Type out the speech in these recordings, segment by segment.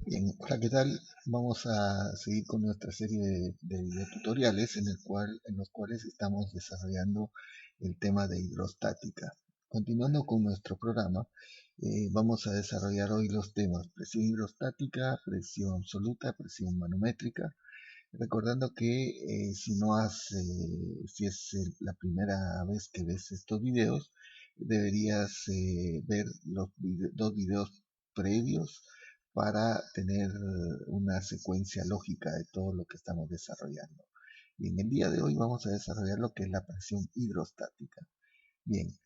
Bien, hola, ¿qué tal? Vamos a seguir con nuestra serie de videotutoriales en los cuales estamos desarrollando el tema de hidrostática. Continuando con nuestro programa, vamos a desarrollar hoy los temas presión hidrostática, presión absoluta, presión manométrica. Recordando que si es la primera vez que ves estos videos, deberías ver los dos videos previos para tener una secuencia lógica de todo lo que estamos desarrollando. Y en el día de hoy vamos a desarrollar lo que es la presión hidrostática. Bien,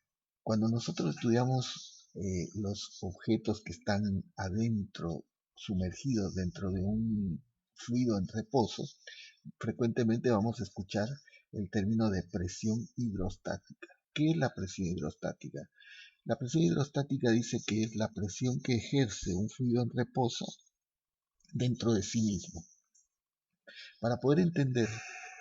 cuando nosotros estudiamos los objetos que están adentro, sumergidos dentro de un fluido en reposo, frecuentemente vamos a escuchar el término de presión hidrostática. ¿Qué es la presión hidrostática? La presión hidrostática dice que es la presión que ejerce un fluido en reposo dentro de sí mismo. Para poder entender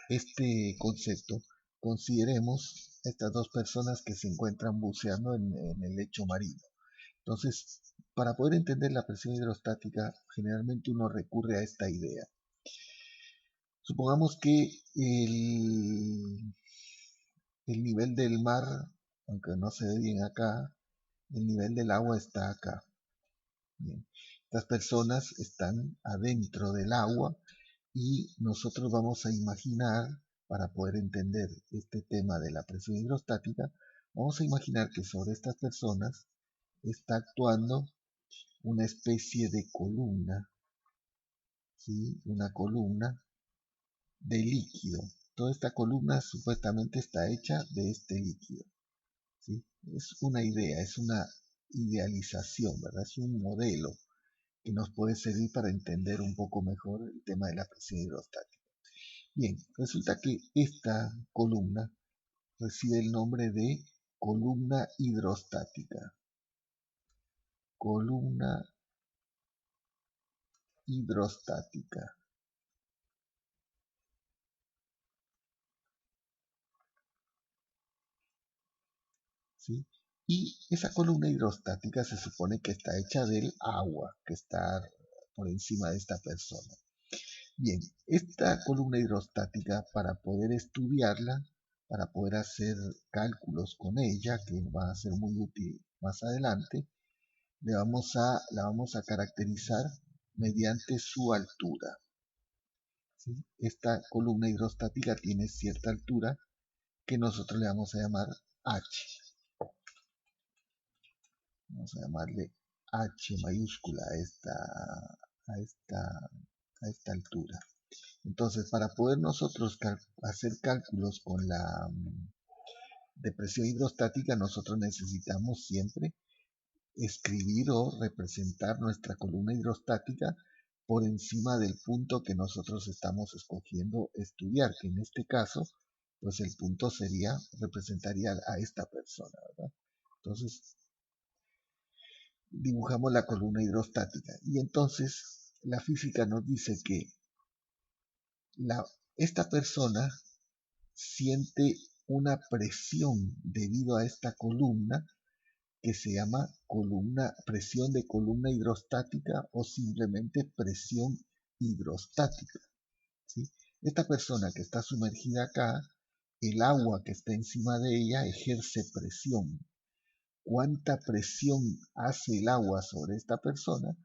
este concepto, consideremos estas dos personas que se encuentran buceando en el lecho marino. Entonces, para poder entender la presión hidrostática, generalmente uno recurre a esta idea. Supongamos que el nivel del mar, aunque no se ve bien acá, el nivel del agua está acá. Bien. Estas personas están adentro del agua y nosotros vamos a imaginar, para poder entender este tema de la presión hidrostática, vamos a imaginar que sobre estas personas está actuando una especie de columna, ¿sí? Una columna de líquido. Toda esta columna supuestamente está hecha de este líquido, ¿sí? Es una idea, es una idealización, ¿verdad? Es un modelo que nos puede servir para entender un poco mejor el tema de la presión hidrostática. Bien, resulta que esta columna recibe el nombre de columna hidrostática. Columna hidrostática. ¿Sí? Y esa columna hidrostática se supone que está hecha del agua que está por encima de esta persona. Bien, esta columna hidrostática, para poder estudiarla, para poder hacer cálculos con ella, que va a ser muy útil más adelante, la vamos a caracterizar mediante su altura. ¿Sí? Esta columna hidrostática tiene cierta altura que nosotros le vamos a llamar H. Vamos a llamarle H mayúscula a esta altura. Entonces, para poder nosotros hacer cálculos con la depresión hidrostática, nosotros necesitamos siempre escribir o representar nuestra columna hidrostática por encima del punto que nosotros estamos escogiendo estudiar, que en este caso, pues el punto representaría a esta persona, ¿verdad? Entonces, dibujamos la columna hidrostática y entonces la física nos dice que esta persona siente una presión debido a esta columna que se llama presión de columna hidrostática o simplemente presión hidrostática. ¿Sí? Esta persona que está sumergida acá, el agua que está encima de ella ejerce presión. ¿Cuánta presión hace el agua sobre esta persona?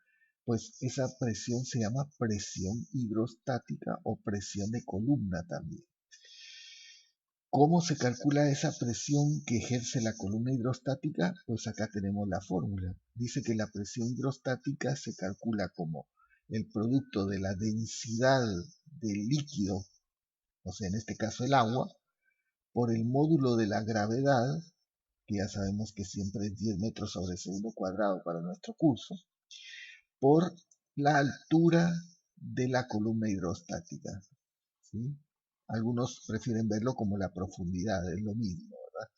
Pues esa presión se llama presión hidrostática o presión de columna también. ¿Cómo se calcula esa presión que ejerce la columna hidrostática? Pues acá tenemos la fórmula. Dice que la presión hidrostática se calcula como el producto de la densidad del líquido, o sea, en este caso el agua, por el módulo de la gravedad, que ya sabemos que siempre es 10 metros sobre segundo cuadrado para nuestro curso, por la altura de la columna hidrostática. ¿Sí? Algunos prefieren verlo como la profundidad, es lo mismo, ¿verdad?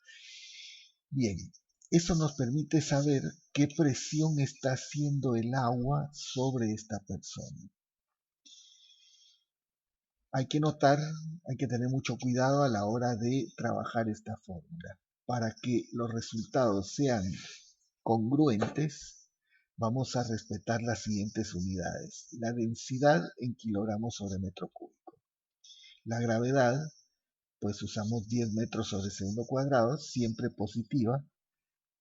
Bien, eso nos permite saber qué presión está haciendo el agua sobre esta persona. Hay que notar, hay que tener mucho cuidado a la hora de trabajar esta fórmula. Para que los resultados sean congruentes, vamos a respetar las siguientes unidades. La densidad en kilogramos sobre metro cúbico. La gravedad, pues usamos 10 metros sobre segundo cuadrado, siempre positiva,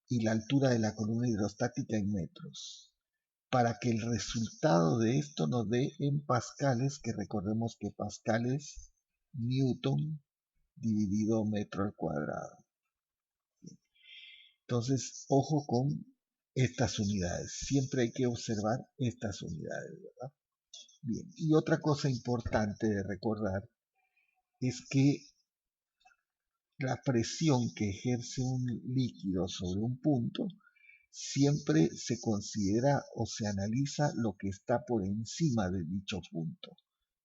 y la altura de la columna hidrostática en metros, para que el resultado de esto nos dé en pascales, que recordemos que pascal es newton dividido metro al cuadrado. Entonces, ojo con estas unidades. Siempre hay que observar estas unidades, ¿verdad? Bien, y otra cosa importante de recordar es que la presión que ejerce un líquido sobre un punto siempre se considera o se analiza lo que está por encima de dicho punto,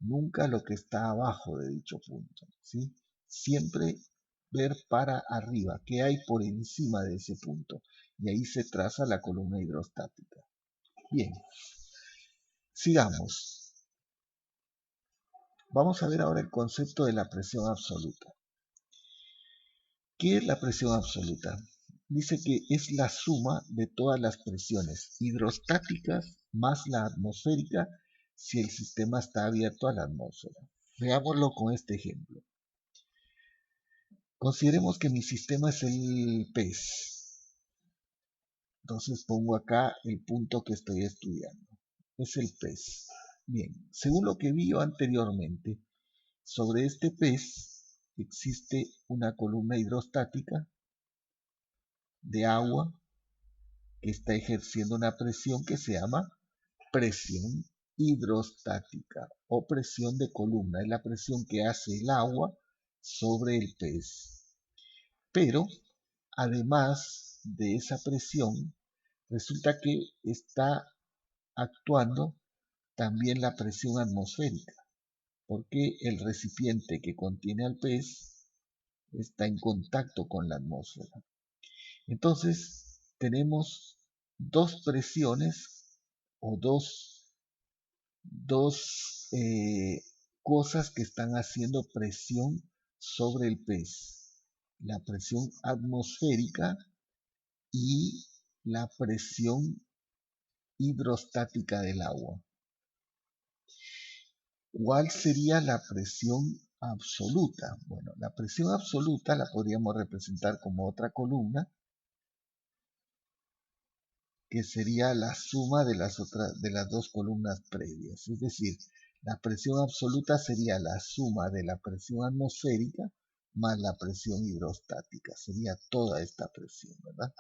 nunca lo que está abajo de dicho punto, ¿sí? Siempre ver para arriba, qué hay por encima de ese punto, y ahí se traza la columna hidrostática. Bien, sigamos. Vamos a ver ahora el concepto de la presión absoluta. ¿Qué es la presión absoluta? Dice que es la suma de todas las presiones hidrostáticas más la atmosférica si el sistema está abierto a la atmósfera. Veámoslo con este ejemplo. Consideremos que mi sistema es el pez. Entonces pongo acá el punto que estoy estudiando. Es el pez. Bien, según lo que vi yo anteriormente, sobre este pez existe una columna hidrostática de agua que está ejerciendo una presión que se llama presión hidrostática o presión de columna. Es la presión que hace el agua sobre el pez. Pero, además de esa presión, resulta que está actuando también la presión atmosférica, porque el recipiente que contiene al pez está en contacto con la atmósfera. Entonces, tenemos dos presiones o dos cosas que están haciendo presión sobre el pez. La presión atmosférica y la presión hidrostática del agua. ¿Cuál sería la presión absoluta? Bueno, la presión absoluta la podríamos representar como otra columna, que sería la suma de las dos columnas previas. Es decir, la presión absoluta sería la suma de la presión atmosférica más la presión hidrostática. Sería toda esta presión, ¿verdad?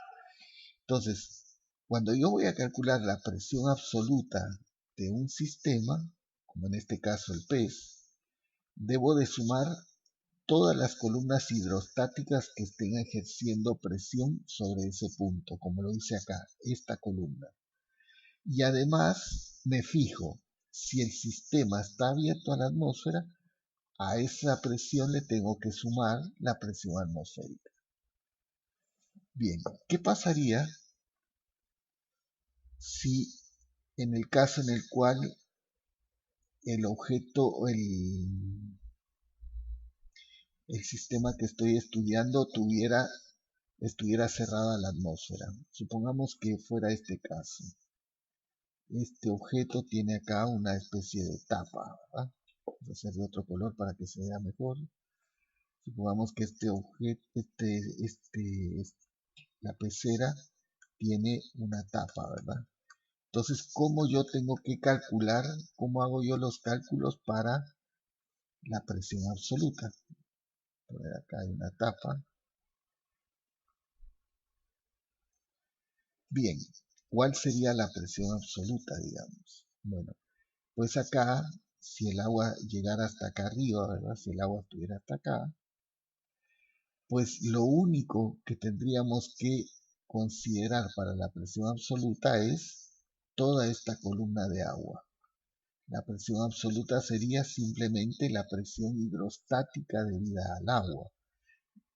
Entonces, cuando yo voy a calcular la presión absoluta de un sistema, como en este caso el pez, debo de sumar todas las columnas hidrostáticas que estén ejerciendo presión sobre ese punto, como lo dice acá, esta columna. Y además me fijo, si el sistema está abierto a la atmósfera, a esa presión le tengo que sumar la presión atmosférica. Bien, ¿qué pasaría si en el caso en el cual el objeto o el sistema que estoy estudiando estuviera cerrada a la atmósfera? Supongamos que fuera este caso. Este objeto tiene acá una especie de tapa, ¿verdad? Vamos a hacer de otro color para que se vea mejor. Supongamos que este objeto, la pecera tiene una tapa, ¿verdad? Entonces, ¿cómo yo tengo que calcular, cómo hago yo los cálculos para la presión absoluta? Por acá hay una tapa. Bien, ¿cuál sería la presión absoluta, digamos? Bueno, pues acá, si el agua llegara hasta acá arriba, ¿verdad? Si el agua estuviera hasta acá, pues lo único que tendríamos que considerar para la presión absoluta es toda esta columna de agua. La presión absoluta sería simplemente la presión hidrostática debida al agua.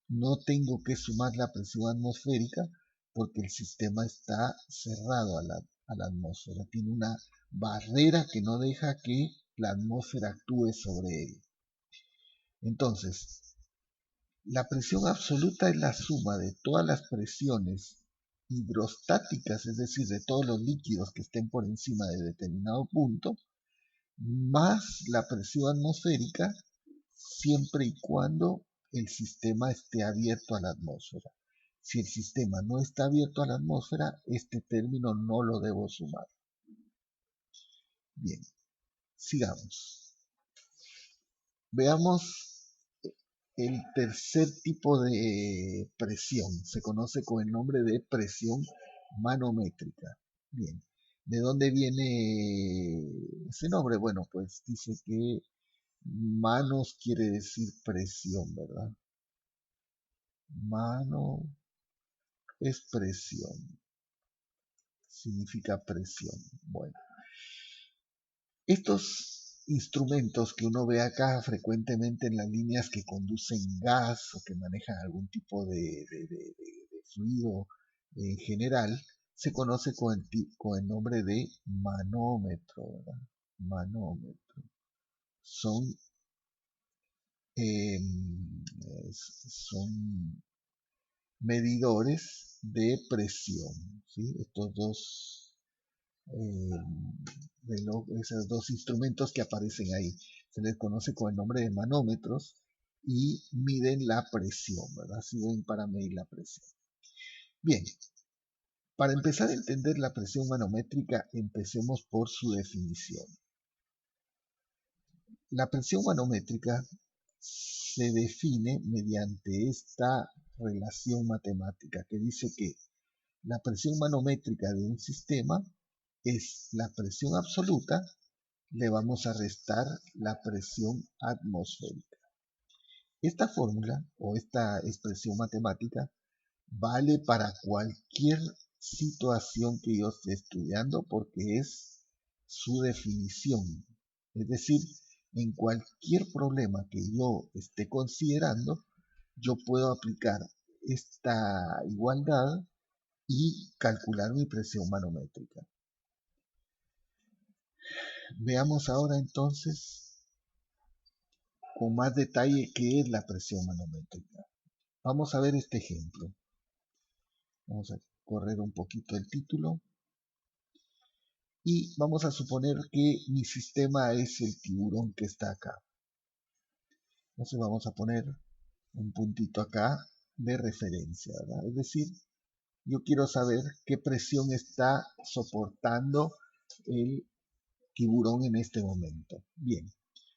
No tengo que sumar la presión atmosférica porque el sistema está cerrado a la atmósfera. Tiene una barrera que no deja que la atmósfera actúe sobre él. Entonces, la presión absoluta es la suma de todas las presiones hidrostáticas, es decir, de todos los líquidos que estén por encima de determinado punto, más la presión atmosférica, siempre y cuando el sistema esté abierto a la atmósfera. Si el sistema no está abierto a la atmósfera, este término no lo debo sumar. Bien, sigamos. Veamos el tercer tipo de presión. Se conoce con el nombre de presión manométrica. Bien, ¿de dónde viene ese nombre? Bueno, pues dice que manos quiere decir presión, ¿verdad? Mano es presión, significa presión. Bueno, estos instrumentos que uno ve acá frecuentemente en las líneas que conducen gas o que manejan algún tipo de fluido en general, se conoce con el nombre de manómetro, ¿verdad? Manómetro. Son, eh, son medidores de presión, ¿sí? Estos dos esos dos instrumentos que aparecen ahí se les conoce con el nombre de manómetros y miden la presión, ¿verdad? Sirven para medir la presión. Bien, para empezar a entender la presión manométrica, empecemos por su definición. La presión manométrica se define mediante esta relación matemática que dice que la presión manométrica de un sistema es la presión absoluta, le vamos a restar la presión atmosférica. Esta fórmula o esta expresión matemática vale para cualquier situación que yo esté estudiando porque es su definición. Es decir, en cualquier problema que yo esté considerando, yo puedo aplicar esta igualdad y calcular mi presión manométrica. Veamos ahora entonces con más detalle qué es la presión manométrica. Vamos a ver este ejemplo. Vamos a correr un poquito el título. Y vamos a suponer que mi sistema es el tiburón que está acá. Entonces vamos a poner un puntito acá de referencia, ¿verdad? Es decir, yo quiero saber qué presión está soportando el tiburón en este momento. Bien,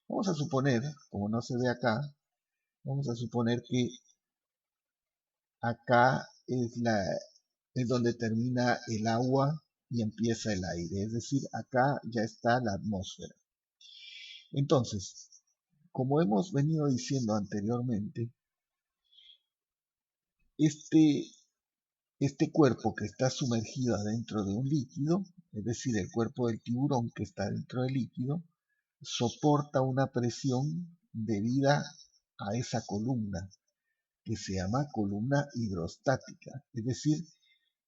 vamos a suponer, como no se ve acá, vamos a suponer que acá es donde termina el agua y empieza el aire, es decir, acá ya está la atmósfera. Entonces, como hemos venido diciendo anteriormente, este cuerpo que está sumergido adentro de un líquido, es decir, el cuerpo del tiburón que está dentro del líquido, soporta una presión debida a esa columna, que se llama columna hidrostática. Es decir,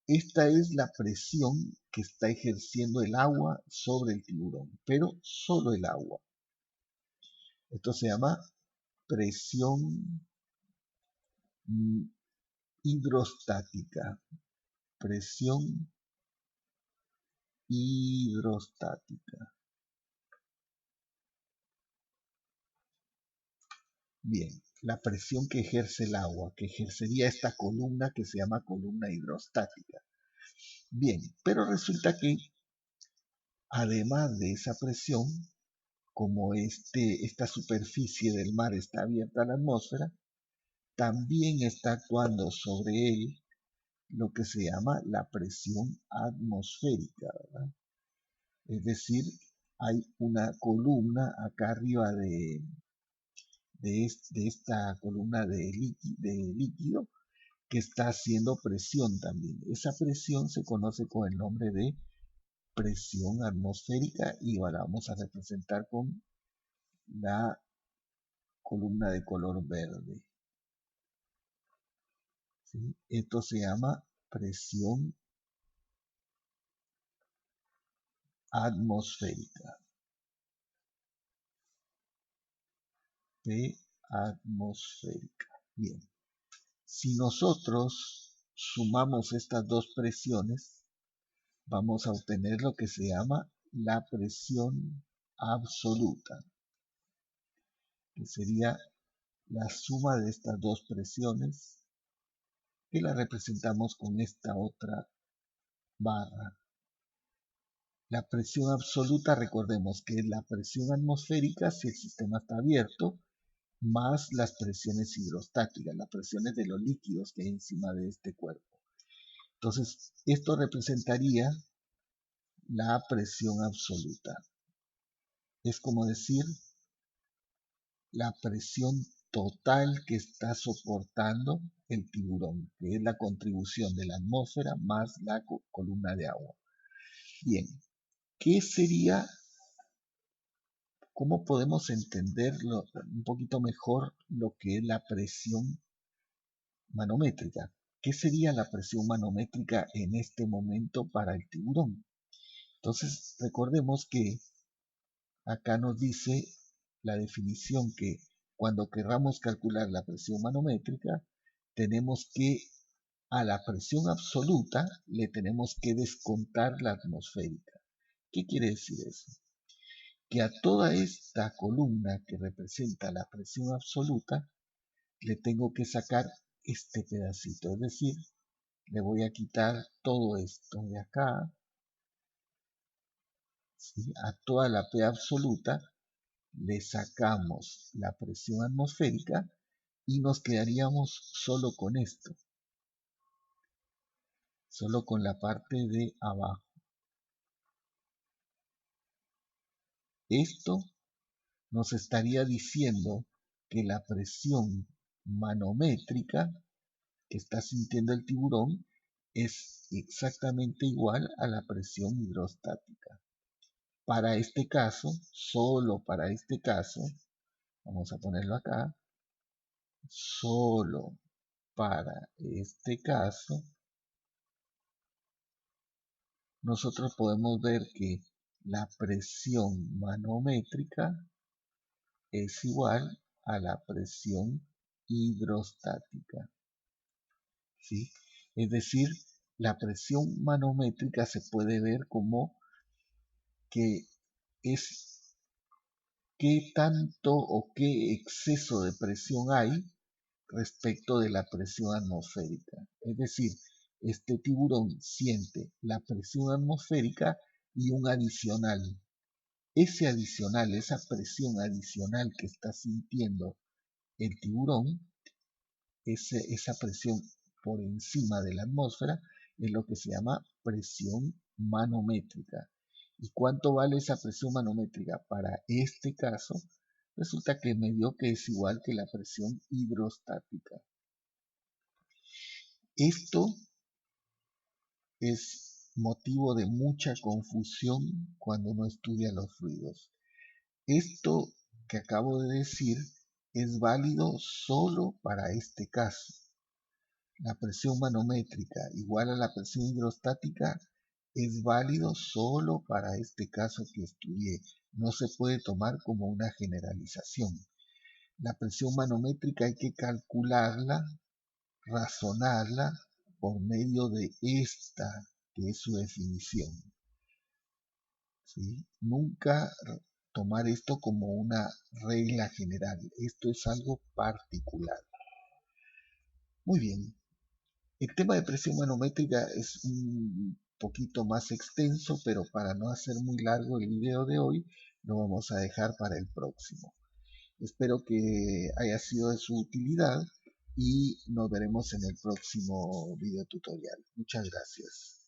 esta es la presión que está ejerciendo el agua sobre el tiburón, pero solo el agua. Esto se llama presión hidrostática. Presión hidrostática. Bien, la presión que ejerce el agua, que ejercería esta columna que se llama columna hidrostática. Bien, pero resulta que además de esa presión, como esta superficie del mar está abierta a la atmósfera, también está actuando sobre él lo que se llama la presión atmosférica, ¿verdad? Es decir, hay una columna acá arriba de esta columna de líquido que está haciendo presión también. Esa presión se conoce con el nombre de presión atmosférica y ahora vamos a representar con la columna de color verde. ¿Sí? Esto se llama presión atmosférica. P atmosférica. Bien. Si nosotros sumamos estas dos presiones, vamos a obtener lo que se llama la presión absoluta, que sería la suma de estas dos presiones, que la representamos con esta otra barra. La presión absoluta, recordemos que es la presión atmosférica si el sistema está abierto, más las presiones hidrostáticas, las presiones de los líquidos que hay encima de este cuerpo. Entonces, esto representaría la presión absoluta. Es como decir la presión total que está soportando el tiburón, que es la contribución de la atmósfera más la columna de agua. Bien, ¿qué sería? ¿Cómo podemos entenderlo un poquito mejor lo que es la presión manométrica? ¿Qué sería la presión manométrica en este momento para el tiburón? Entonces, recordemos que acá nos dice la definición que cuando querramos calcular la presión manométrica, tenemos que a la presión absoluta le tenemos que descontar la atmosférica. ¿Qué quiere decir eso? Que a toda esta columna que representa la presión absoluta, le tengo que sacar este pedacito, es decir, le voy a quitar todo esto de acá, ¿sí? A toda la P absoluta le sacamos la presión atmosférica y nos quedaríamos solo con esto, solo con la parte de abajo. Esto nos estaría diciendo que la presión manométrica que está sintiendo el tiburón es exactamente igual a la presión hidrostática. Para este caso, solo para este caso, vamos a ponerlo acá, solo para este caso, nosotros podemos ver que la presión manométrica es igual a la presión hidrostática, ¿sí? Es decir, la presión manométrica se puede ver como que es qué tanto o qué exceso de presión hay respecto de la presión atmosférica. Es decir, este tiburón siente la presión atmosférica y un adicional. Ese adicional, esa presión adicional que está sintiendo el tiburón, esa presión por encima de la atmósfera, es lo que se llama presión manométrica. ¿Y cuánto vale esa presión manométrica? Para este caso, resulta que me dio que es igual que la presión hidrostática. Esto es motivo de mucha confusión cuando uno estudia los fluidos. Esto que acabo de decir es válido solo para este caso. La presión manométrica igual a la presión hidrostática es válido solo para este caso que estudié. No se puede tomar como una generalización. La presión manométrica hay que calcularla, razonarla por medio de esta, que es su definición. ¿Sí? Nunca tomar esto como una regla general. Esto es algo particular. Muy bien. El tema de presión manométrica es un poquito más extenso, pero para no hacer muy largo el video de hoy, lo vamos a dejar para el próximo. Espero que haya sido de su utilidad y nos veremos en el próximo video tutorial. Muchas gracias.